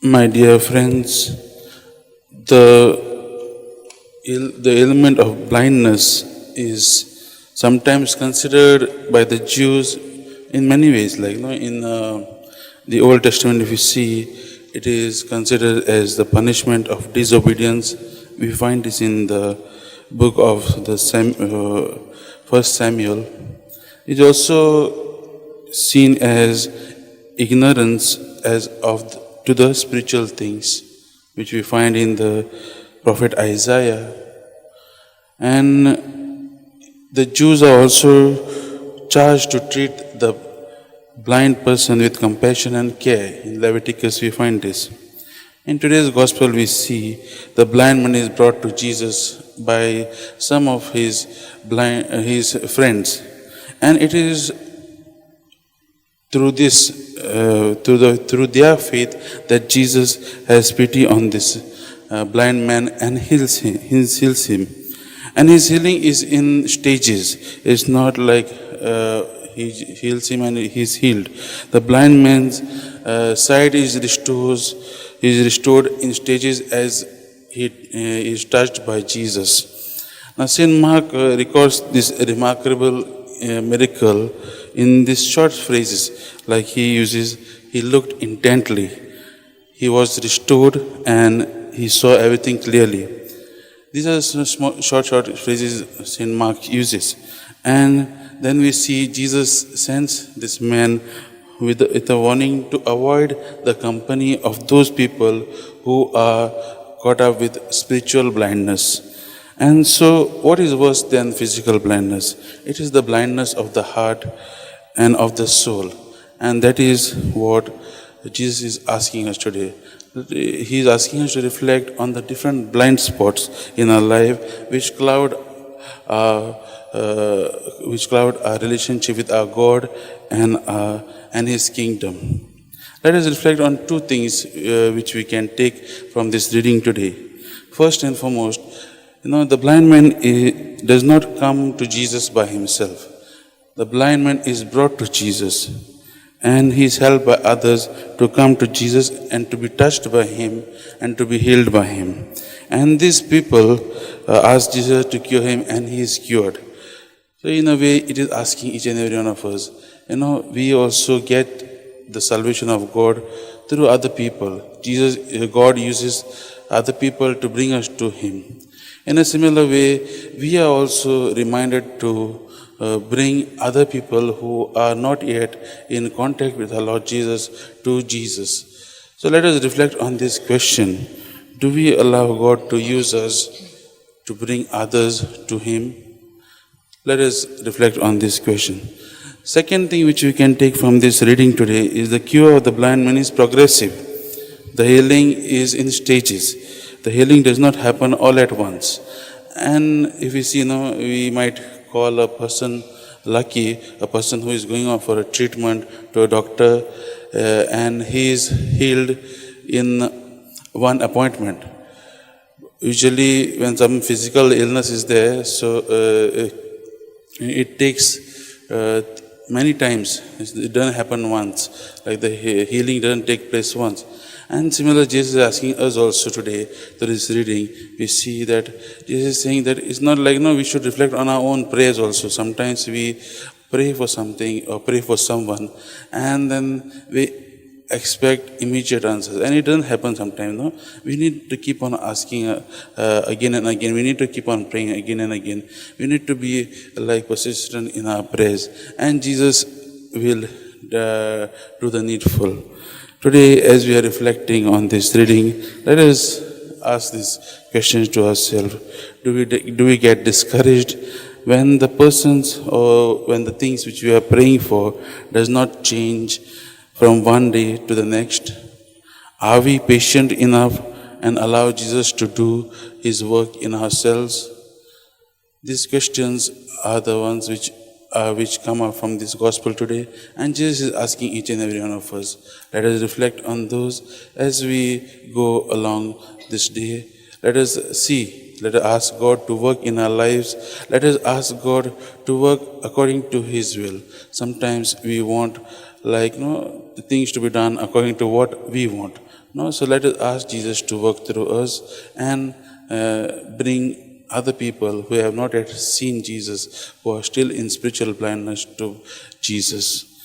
My dear friends, the, the element of blindness is sometimes considered by the Jews in many ways. Like in the Old Testament, if you see, it is considered as the punishment of disobedience. We find this in the book of the First Samuel. It's also seen as ignorance as of to the spiritual things, which we find in the prophet Isaiah. And the Jews are also charged to treat the blind person with compassion and care. In Leviticus, we find this. In today's gospel, we see the blind man is brought to Jesus by some of his friends, and it is through through their faith that Jesus has pity on this blind man and heals him. And his healing is in stages. It's not like he heals him and he's healed. The blind man's sight is restored in stages as he is touched by Jesus. Now, Saint Mark records this remarkable miracle in these short phrases, like he looked intently, he was restored, and he saw everything clearly. These are some short phrases Saint Mark uses. And then we see Jesus sends this man with a warning to avoid the company of those people who are caught up with spiritual blindness. And so, what is worse than physical blindness? It is the blindness of the heart and of the soul. And that is what Jesus is asking us today. He is asking us to reflect on the different blind spots in our life our, which cloud our relationship with our God and His kingdom. Let us reflect on two things which we can take from this reading today. First and foremost, the blind man does not come to Jesus by himself. The blind man is brought to Jesus, and he is helped by others to come to Jesus and to be touched by him and to be healed by him. And these people ask Jesus to cure him, and he is cured. So in a way, it is asking each and every one of us, we also get the salvation of God through other people. God uses other people to bring us to him. In a similar way, we are also reminded to bring other people who are not yet in contact with our Lord Jesus to Jesus. So let us reflect on this question. Do we allow God to use us to bring others to Him? Let us reflect on this question. Second thing which we can take from this reading today is the cure of the blind man is progressive. The healing is in stages. The healing does not happen all at once. And if we see, we might call a person lucky, a person who is going on for a treatment to a doctor, and he is healed in one appointment. Usually, when some physical illness is there, so it takes many times. It doesn't happen once. Like the healing doesn't take place once. And similar, Jesus is asking us also today through this reading. We see that Jesus is saying that it's not like, we should reflect on our own prayers also. Sometimes we pray for something or pray for someone, and then we expect immediate answers. And it doesn't happen sometimes, We need to keep on asking again and again. We need to keep on praying again and again. We need to be persistent in our prayers. And Jesus will do the needful. Today, as we are reflecting on this reading, let us ask these questions to ourselves. Do we get discouraged when the persons or when the things which we are praying for does not change from one day to the next? Are we patient enough and allow Jesus to do His work in ourselves? These questions are the ones which come up from this gospel today, and Jesus is asking each and every one of us. Let us reflect on those as we go along this day. Let us ask God to work in our lives. Let us ask God to work according to His will. Sometimes we want the things to be done according to what we want. No, so let us ask Jesus to work through us and bring other people who have not yet seen Jesus, who are still in spiritual blindness, to Jesus.